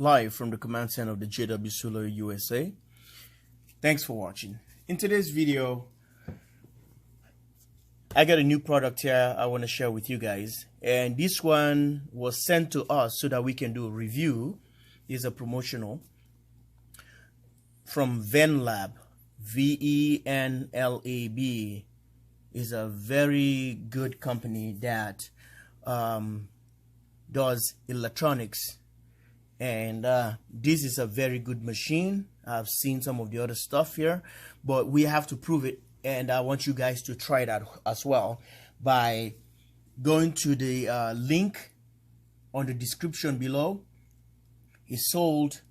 live from the command center of the JW Solar USA. Thanks for watching. In today's video, I got a new product here I want to share with you guys, and this one was sent to us so that we can do a review. It's a promotional from Venlab. Venlab is a very good company that does electronics, and this is a very good machine. I've seen some of the other stuff here, but we have to prove it, and I want you guys to try that as well by going to the link on the description below. It's sold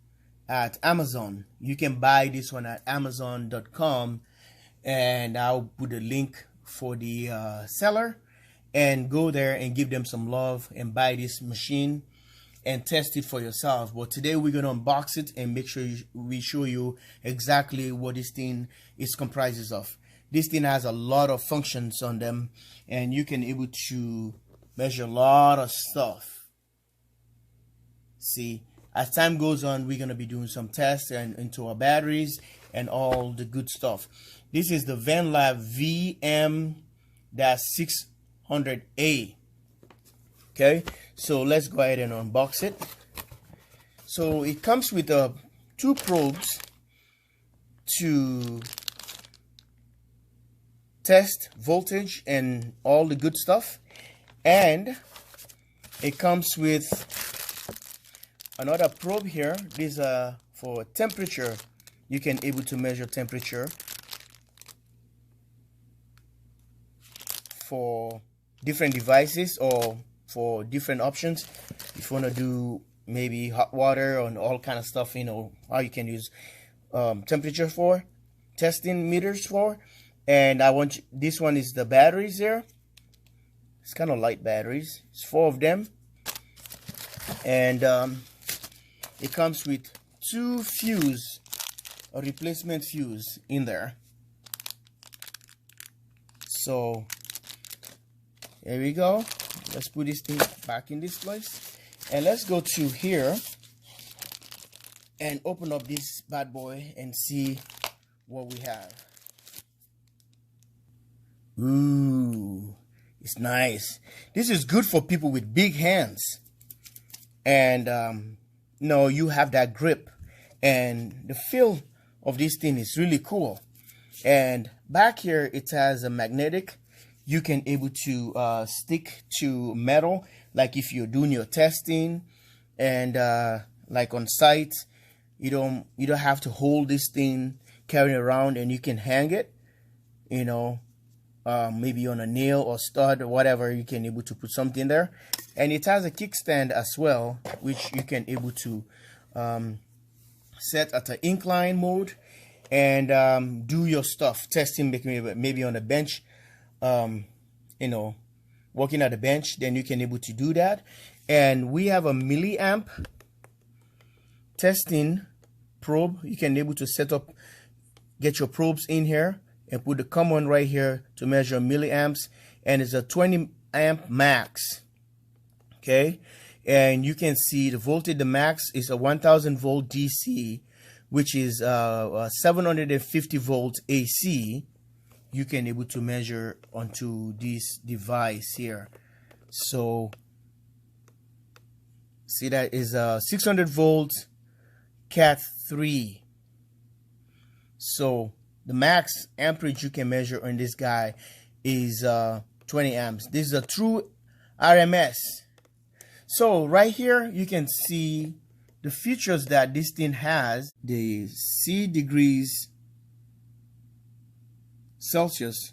at Amazon. You can buy this one at Amazon.com, and I'll put a link for the seller, and go there and give them some love and buy this machine and test it for yourself. But today we're going to unbox it and make sure we show you exactly what this thing is comprises of. This thing has a lot of functions on them, and you can able to measure a lot of stuff. See, as time goes on, we're going to be doing some tests and into our batteries and all the good stuff. This is the Venlab Vm-600A. Okay, so let's go ahead and unbox it. So it comes with two probes to test voltage and all the good stuff, and it comes with another probe here. These are for temperature. You can able to measure temperature for different devices or for different options. If you want to do maybe hot water and all kind of stuff, you know how you can use temperature for testing meters for. And I want you, this one is the batteries here. It's kind of light batteries. It's 4 of them, and it comes with 2 fuse, a replacement fuse in there. So here we go. Let's put this thing back in this place, and let's go to here and open up this bad boy and see what we have. Ooh, it's nice. This is good for people with big hands, and no, you have that grip, and the feel of this thing is really cool. And back here it has a magnetic. You can able to stick to metal, like if you're doing your testing, and like on site, you don't have to hold this thing, carry it around, and you can hang it, you know, maybe on a nail or stud or whatever. You can able to put something there. And it has a kickstand as well, which you can able to set at an incline mode and do your stuff, testing, maybe on a bench, you know, working at a bench. Then you can able to do that. And we have a milliamp testing probe. You can able to set up, get your probes in here and put the common right here to measure milliamps, and it's a 20 amp max. Okay, and you can see the voltage. The max is a 1000 volt DC, which is 750 volts AC. You can able to measure onto this device here. So see, that is 600 volts Cat 3. So the max amperage you can measure on this guy is 20 amps. This is a true RMS. So right here you can see the features that this thing has. The C degrees Celsius,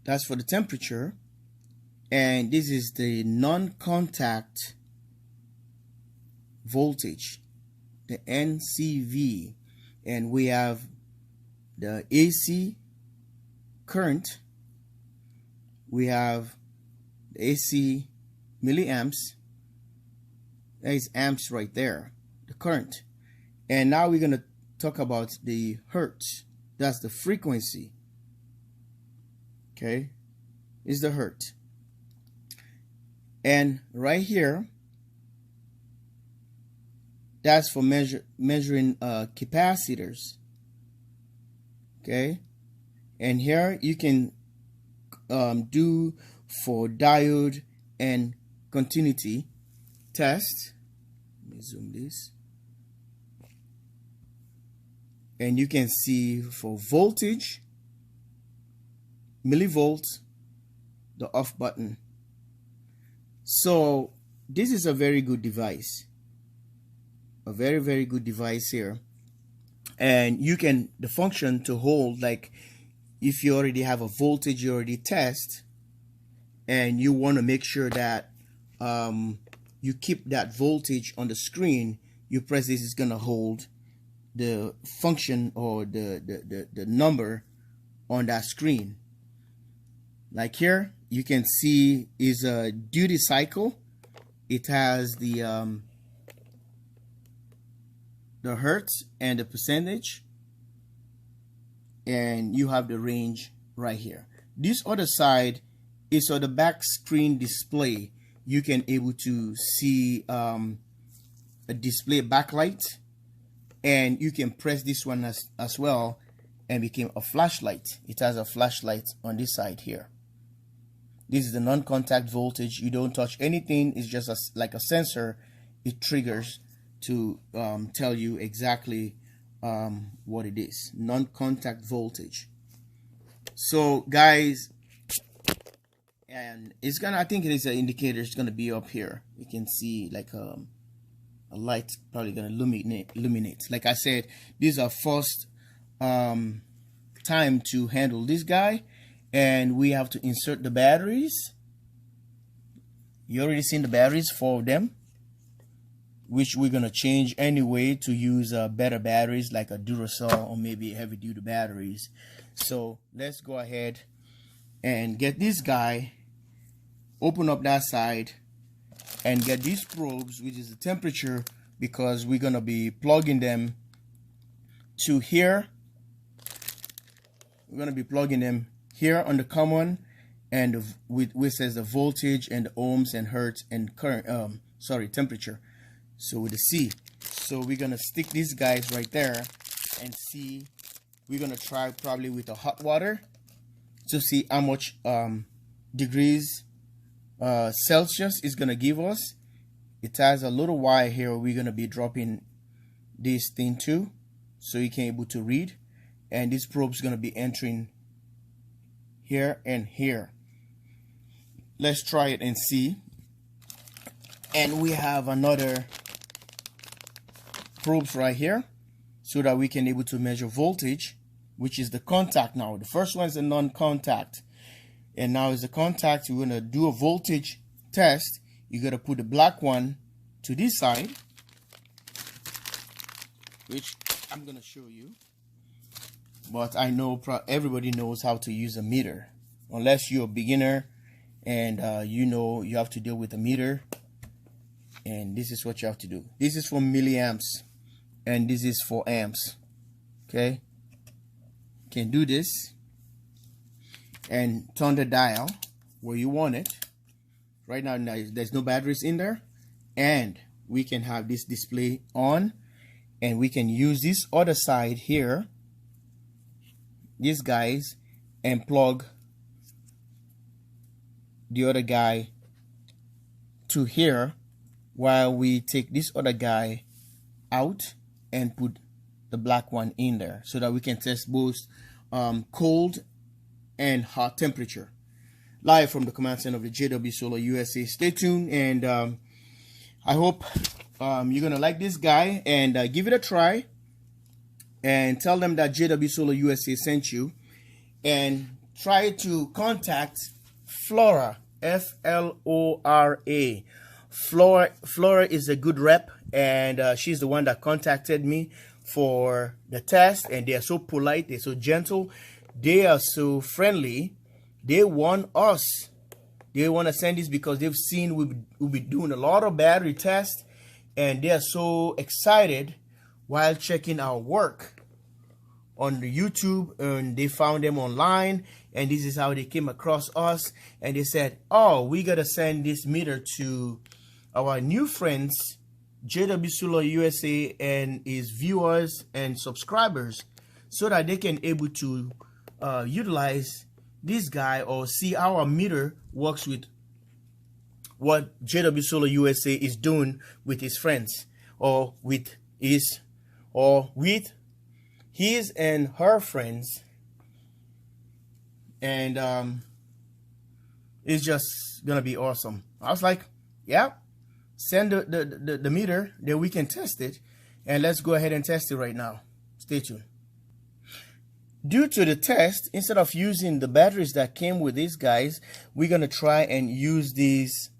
that's for the temperature, and this is the non-contact voltage, the NCV, and we have the AC current, we have the AC milliamps, that is amps right there, the current. And now we're going to talk about the hertz. That's the frequency. Okay, is the hertz. And right here that's for measuring capacitors. Okay, and here you can do for diode and continuity test. Let me zoom this, and you can see for voltage, millivolts, the off button. So this is a very good device, a very good device here. And you can, the function to hold, like if you already have a voltage you already test and you want to make sure that you keep that voltage on the screen, you press this, is going to hold the function or the number on that screen. Like here you can see is a duty cycle. It has the hertz and the percentage, and you have the range right here. This other side is on the back screen display. You can able to see a display backlight, and you can press this one as well and become a flashlight. It has a flashlight on this side here. This is the non-contact voltage. You don't touch anything. It's just like a sensor. It triggers to tell you exactly what it is. Non-contact voltage. So guys, and it's gonna, I think it is an indicator. It's gonna be up here. You can see like a light probably gonna illuminate. Like I said, this is our first time to handle this guy, and we have to insert the batteries. You already seen the batteries, 4 of them, which we're gonna change anyway to use better batteries like a Duracell or maybe heavy duty batteries. So let's go ahead and get this guy, open up that side, and get these probes, which is the temperature, because we're gonna be plugging them to here. We're gonna be plugging them here on the common, and which says the voltage and the ohms and hertz and current temperature. So with the C. So we're gonna stick these guys right there and see. We're gonna try probably with the hot water to see how much degrees Celsius is gonna give us. It has a little wire here. We're gonna be dropping this thing too, so you can able to read. And this probe is gonna be entering here and here. Let's try it and see. And we have another probes right here, so that we can able to measure voltage, which is the contact. Now the first one is a non-contact, and now is the contact. We're gonna do a voltage test. You gotta put the black one to this side, which I'm gonna show you. But I know everybody knows how to use a meter, unless you're a beginner and you know you have to deal with a meter. And this is what you have to do. This is for milliamps, and this is for amps. Okay, you can do this and turn the dial where you want it. Right now there's no batteries in there, and we can have this display on, and we can use this other side here, these guys, and plug the other guy to here, while we take this other guy out and put the black one in there, so that we can test both cold and hot temperature. Live from the command center of the JW Solar USA. Stay tuned, and I hope you're gonna like this guy, and give it a try, and tell them that JW Solar USA sent you, and try to contact Flora, F-L-O-R-A. Flora is a good rep, and she's the one that contacted me for the test, and they are so polite, they're so gentle, they are so friendly. They want us, they want to send this because they've seen we'll be doing a lot of battery tests, and they are so excited while checking our work on the YouTube, and they found them online, and this is how they came across us, and they said, oh, we gotta send this meter to our new friends JW Solar USA and his viewers and subscribers so that they can able to utilize this guy or see how our meter works with what JW Solar USA is doing with his friends or with his and her friends. And it's just gonna be awesome. I was like, yeah, send the meter, then we can test it, and let's go ahead and test it right now. Stay tuned. Due to the test, instead of using the batteries that came with these guys, we're gonna try and use these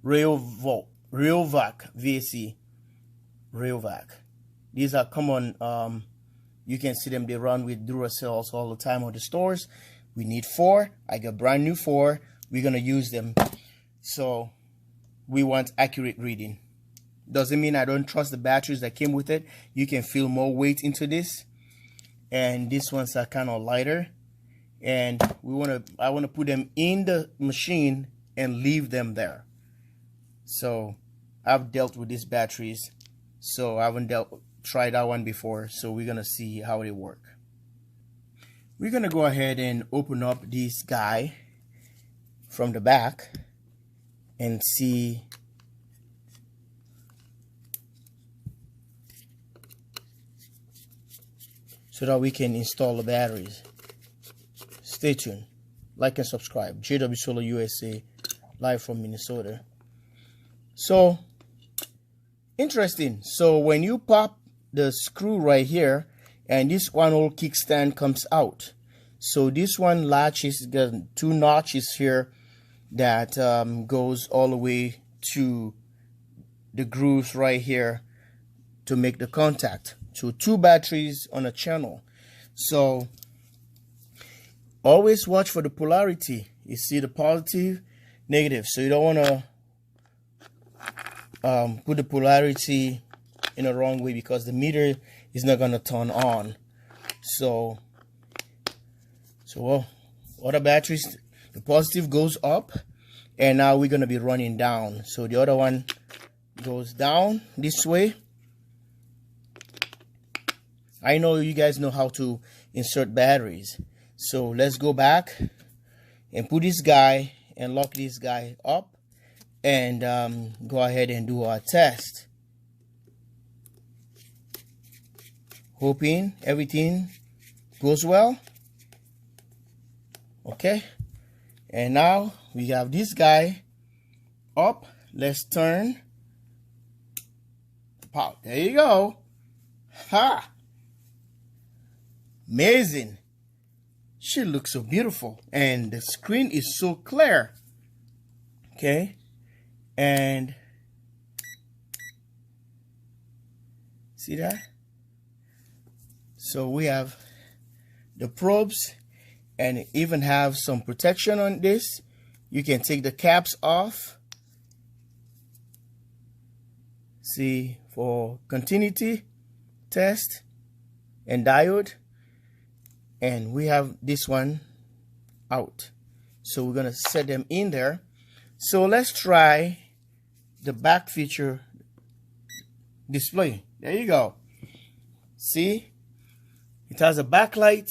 Rayovac VAC Rayovac. These are common. You can see them, they run with Duracells all the time at the stores. We need 4. I got brand new 4. We're gonna use them. So we want accurate reading. Doesn't mean I don't trust the batteries that came with it. You can feel more weight into this, and these ones are kind of lighter. And I wanna put them in the machine and leave them there. So I've dealt with these batteries, so I haven't tried that one before. So we're gonna see how they work. We're gonna go ahead and open up this guy from the back and see so that we can install the batteries. Stay tuned, like and subscribe. JW Solar USA, live from Minnesota. So interesting. So when you pop the screw right here, and this one whole kickstand comes out. So this one latches, got 2 notches here that goes all the way to the grooves right here to make the contact. So 2 batteries on a channel. So always watch for the polarity. You see the positive, negative. So you don't want to put the polarity in the wrong way, because the meter is not going to turn on. So other batteries, the positive goes up, and now we're going to be running down. So the other one goes down this way. I know you guys know how to insert batteries. So let's go back and put this guy and lock this guy up, and go ahead and do our test. Hoping everything goes well. Okay, and now we have this guy up. Let's turn. Pop. There you go. Ha! Amazing. She looks so beautiful, and the screen is so clear. Okay, and see that? So we have the probes, and even have some protection on this. You can take the caps off. See, for continuity test and diode. And we have this one out. So we're gonna set them in there. So let's try the back feature display. There you go. See? It has a backlight,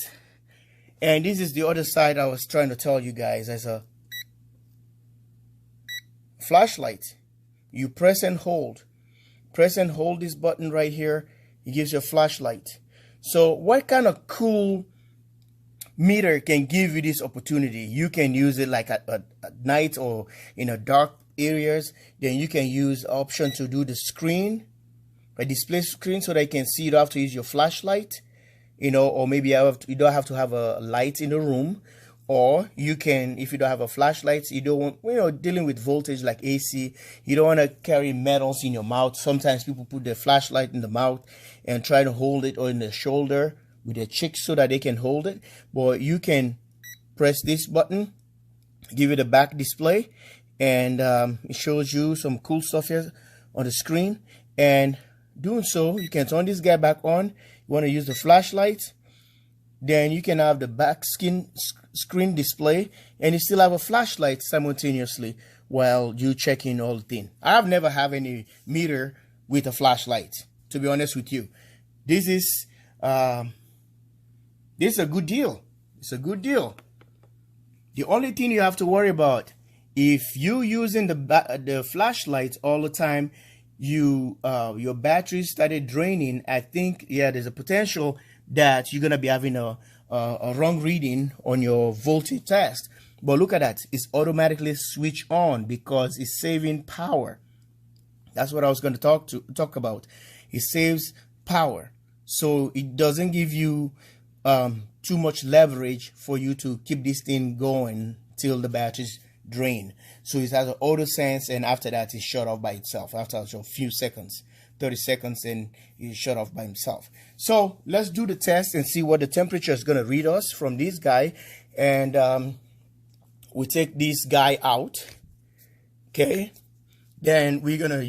and this is the other side I was trying to tell you guys. As a flashlight, you press and hold this button right here. It gives you a flashlight. So what kind of cool meter can give you this opportunity? You can use it like at night or in a dark areas. Then you can use option to do the screen, a display screen, so that you can see. You don't have to use your flashlight, you know, or maybe you don't have to have a light in the room. Or you can, if you don't have a flashlight, you don't want, you know, dealing with voltage like AC, you don't want to carry metals in your mouth. Sometimes people put their flashlight in the mouth and try to hold it, or in the shoulder with their cheeks so that they can hold it. But you can press this button, give it a back display, and it shows you some cool stuff here on the screen. And doing so, you can turn this guy back on. You want to use the flashlight, then you can have the back screen display, and you still have a flashlight simultaneously. while you checking all the thing. I've never have any meter with a flashlight, to be honest with you. This is a good deal. It's a good deal. The only thing you have to worry about, if you using the flashlight all the time, your battery started draining, I think, yeah, there's a potential that you're gonna be having a wrong reading on your voltage test. But look at that, it's automatically switch on because it's saving power. That's what I was going to talk about. It saves power, so it doesn't give you too much leverage for you to keep this thing going till the batteries drain. So it has an auto sense, and after that it shut off by itself after a few seconds, 30 seconds, and it shut off by himself. So let's do the test and see what the temperature is going to read us from this guy. And we take this guy out, okay, then we're gonna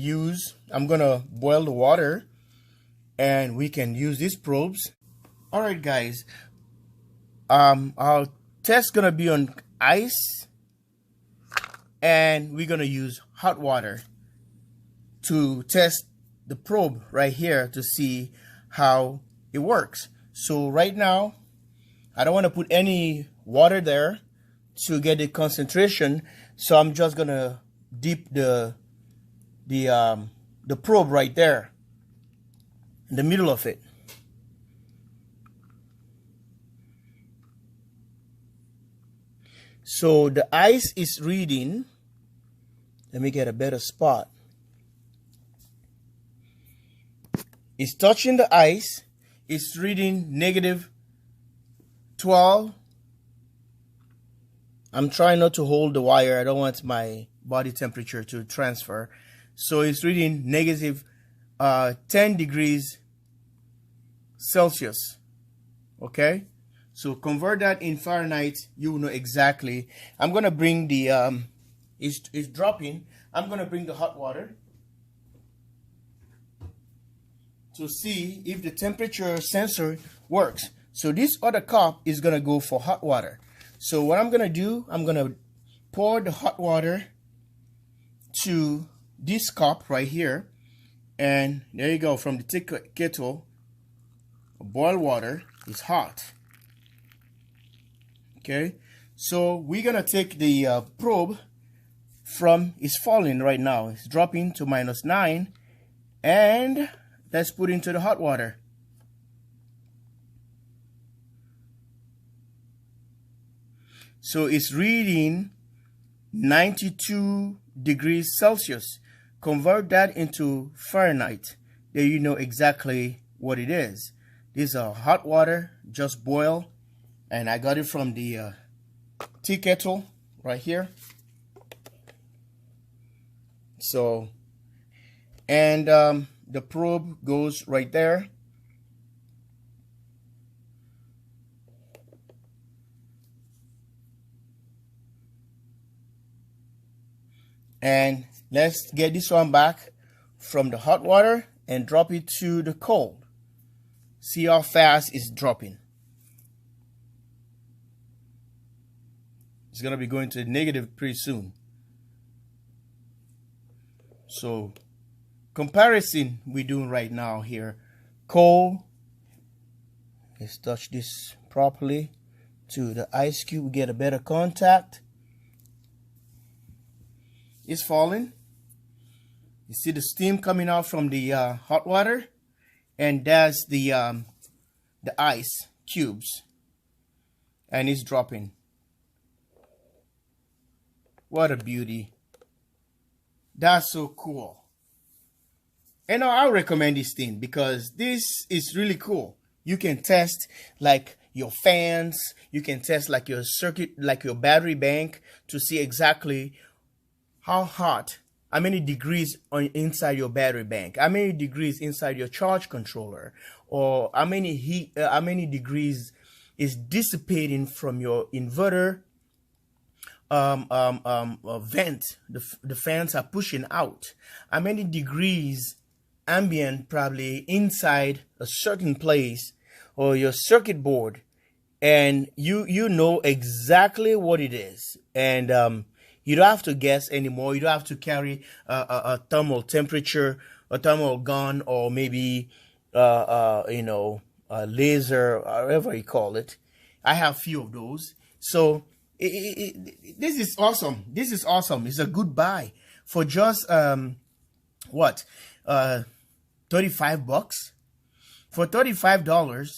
I'm gonna boil the water, and we can use these probes. All right, guys, our test gonna be on ice, and we're gonna use hot water to test the probe right here to see how it works. So right now, I don't want to put any water there to get the concentration, so I'm just gonna dip the probe right there in the middle of it. So the ice is reading, let me get a better spot. It's touching the ice, it's reading negative 12. I'm trying not to hold the wire. I don't want my body temperature to transfer. So it's reading negative 10 degrees Celsius. Okay? So convert that in Fahrenheit. You will know exactly. I'm going to bring the, it's dropping. I'm going to bring the hot water to see if the temperature sensor works. So this other cup is going to go for hot water. So what I'm going to do, I'm going to pour the hot water to this cup right here. And there you go, from the kettle, boiled water is hot. Okay, so we're going to take the probe from, it's falling right now. It's dropping to -9. And let's put into the hot water. So it's reading 92 degrees Celsius. Convert that into Fahrenheit. There you know exactly what it is. This is hot water, just boil. And I got it from the tea kettle right here. So, and the probe goes right there. And let's get this one back from the hot water and drop it to the cold. See how fast it's dropping. It's going to be going to negative pretty soon. So, comparison we're doing right now here. Cold. Let's touch this properly to the ice cube. We get a better contact. It's falling. You see the steam coming out from the hot water, and that's the ice cubes, and it's dropping. What a beauty! That's so cool. And I recommend this thing because this is really cool. You can test like your fans. You can test like your circuit, like your battery bank, to see exactly how hot, how many degrees inside your battery bank, how many degrees inside your charge controller, or how many heat, how many degrees is dissipating from your inverter vent. The fans are pushing out. How many degrees ambient probably inside a certain place or your circuit board, and you know exactly what it is. And You don't have to guess anymore. You don't have to carry a thermal temperature, a thermal gun, or maybe you know, a laser, whatever you call it. I have a few of those. So this is awesome. This is awesome. It's a good buy for just what, 35 bucks. For $35,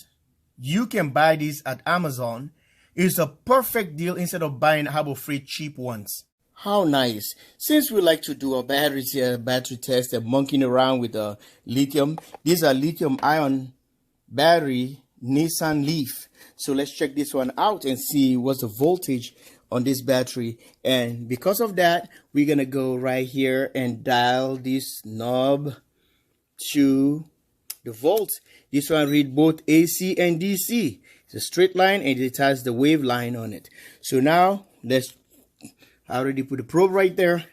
you can buy this at Amazon. It's a perfect deal instead of buying Harbor-Freight cheap ones. How nice. Since we like to do our batteries here, battery test and monkeying around with lithium. These are lithium ion battery Nissan Leaf. So let's check this one out and see what's the voltage on this battery. And because of that, we're gonna go right here and dial this knob to the volts. This one read both AC and DC. It's a straight line and it has the wave line on it. So now let's, I already put the probe right there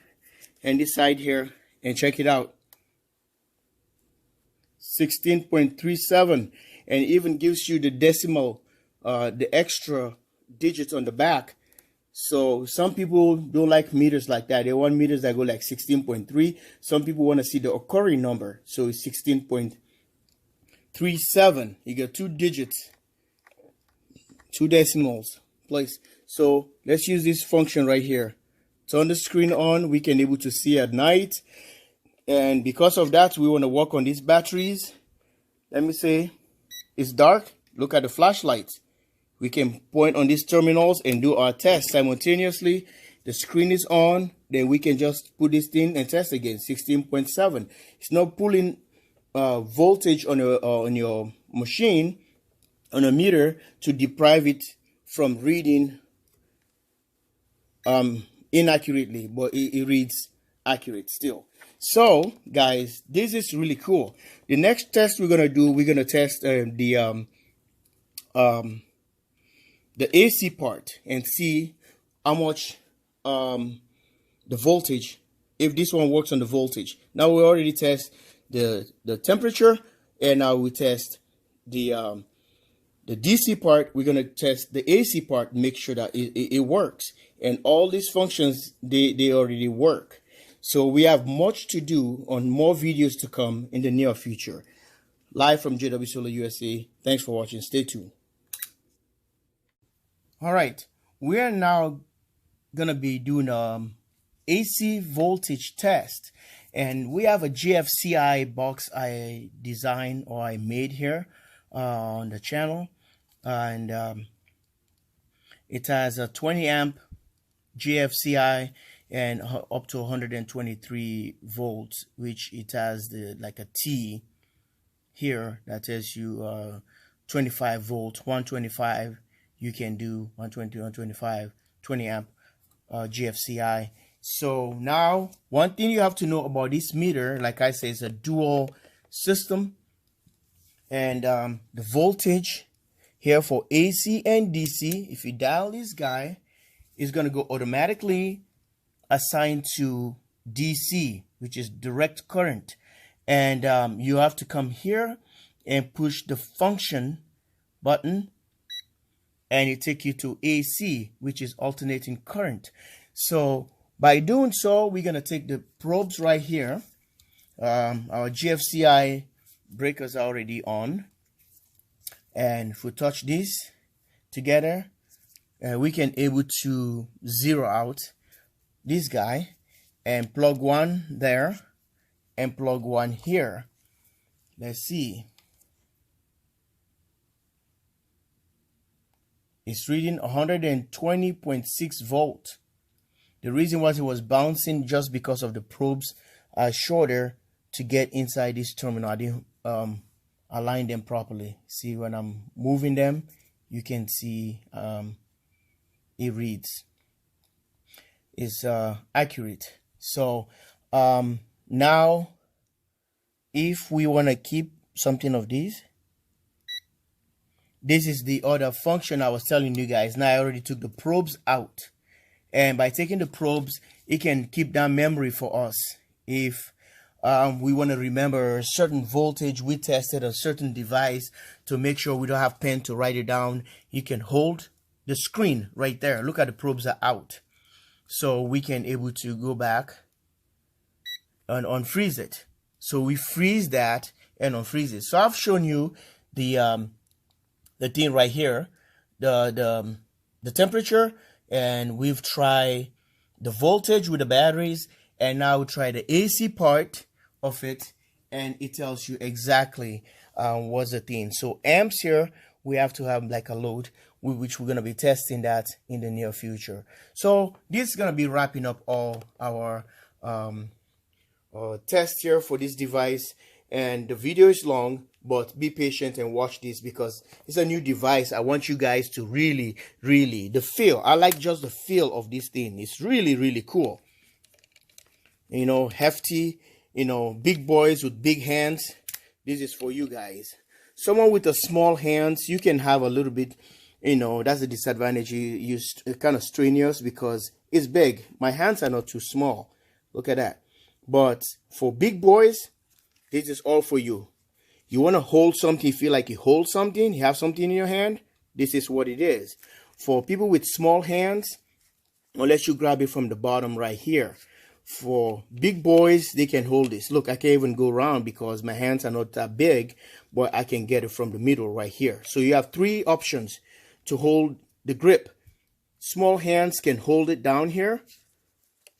and this side here, and check it out. 16.37, and even gives you the decimal, the extra digits on the back. So some people don't like meters like that. They want meters that go like 16.3. Some people want to see the occurring number. So it's 16.37. You get 2 digits, 2 decimals place. So let's use this function right here. Turn the screen on. We can able to see at night. And because of that, we want to work on these batteries. Let me say it's dark. Look at the flashlight. We can point on these terminals and do our test simultaneously. The screen is on. Then we can just put this in and test again. 16.7. It's not pulling voltage on your machine, on a meter, to deprive it from reading inaccurately, but it reads accurate still. So guys, this is really cool. The next test we're gonna do, we're gonna test the AC part and see how much the voltage, if this one works on the voltage. Now we already test the temperature, and now we test the DC part. We're gonna test the AC part, make sure that it works, and all these functions they already work. So we have much to do on more videos to come in the near future. Live from JW Solar USA. Thanks for watching. Stay tuned. All right, we are now gonna be doing AC voltage test, and we have a GFCI box I designed or I made here on the channel, and it has a 20 amp GFCI and up to 123 volts, which it has the like a T here that tells you 25 volts, 125. You can do 120, 125, 20 amp GFCI. So now, one thing you have to know about this meter, like I said, is a dual system, and the voltage here for AC and DC, if you dial this guy, is going to go automatically assigned to DC, which is direct current. And you have to come here and push the function button, and it take you to AC, which is alternating current. So by doing so, we're going to take the probes right here. Our GFCI breakers are already on, and if we touch this together, we can able to zero out this guy and plug one there and plug one here. Let's see. It's reading 120.6 volt. The reason was it was bouncing just because of the probes are shorter to get inside this terminal. I didn't align them properly. See, when I'm moving them, you can see it reads. It's accurate. So now if we want to keep something of these, this is the other function I was telling you guys. Now I already took the probes out, and by taking the probes, it can keep that memory for us. If we want to remember a certain voltage we tested a certain device, to make sure we don't have pen to write it down, you can hold the screen right there. Look at the probes are out. so we can able to go back and unfreeze it. So we freeze that and unfreeze it. So I've shown you the thing right here, the temperature, and we've tried the voltage with the batteries, and now we try the AC part of it, and it tells you exactly what's the thing. So amps here, we have to have like a load, which we're going to be testing that in the near future. So this is going to be wrapping up all our test here for this device, and the video is long, but be patient and watch this because it's a new device. I want you guys to really the feel. I like just the feel of this thing. It's really cool, you know, hefty, you know, big boys with big hands. This is for you guys. Someone with a small hands, you can have a little bit, you know, that's the disadvantage. You kind of strenuous because it's big. My hands are not too small, look at that. But for big boys, this is all for you. You want to hold something, feel like you hold something, you have something in your hand, this is what it is. For people with small hands, unless you grab it from the bottom right here. For big boys, they can hold this. Look, I can't even go around because my hands are not that big, but I can get it from the middle right here. So you have three options to hold the grip. Small hands can hold it down here.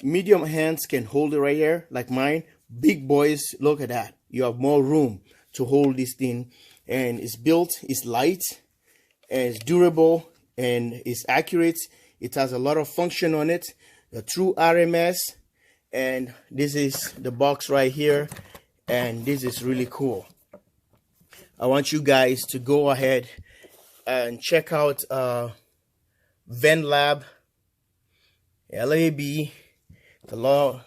Medium hands can hold it right here, like mine. Big boys, look at that. You have more room to hold this thing, and it's built, it's light, and it's durable, and it's accurate. It has a lot of function on it, a true RMS, and this is the box right here, and this is really cool. I want you guys to go ahead and check out Venlab LAB, the law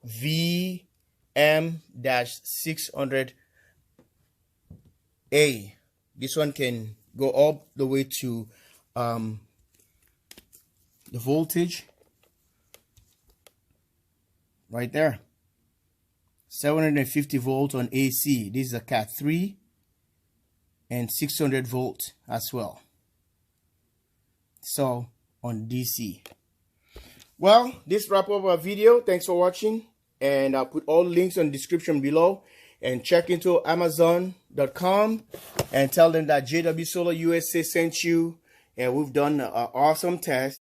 Vm-600A. This one can go all the way to the voltage right there, 750 volt on AC. This is a Cat 3 and 600 volt as well. So on DC. Well, this wrap up our video. Thanks for watching, and I'll put all links on the description below, and check into Amazon.com and tell them that JW Solar USA sent you, and we've done an awesome test.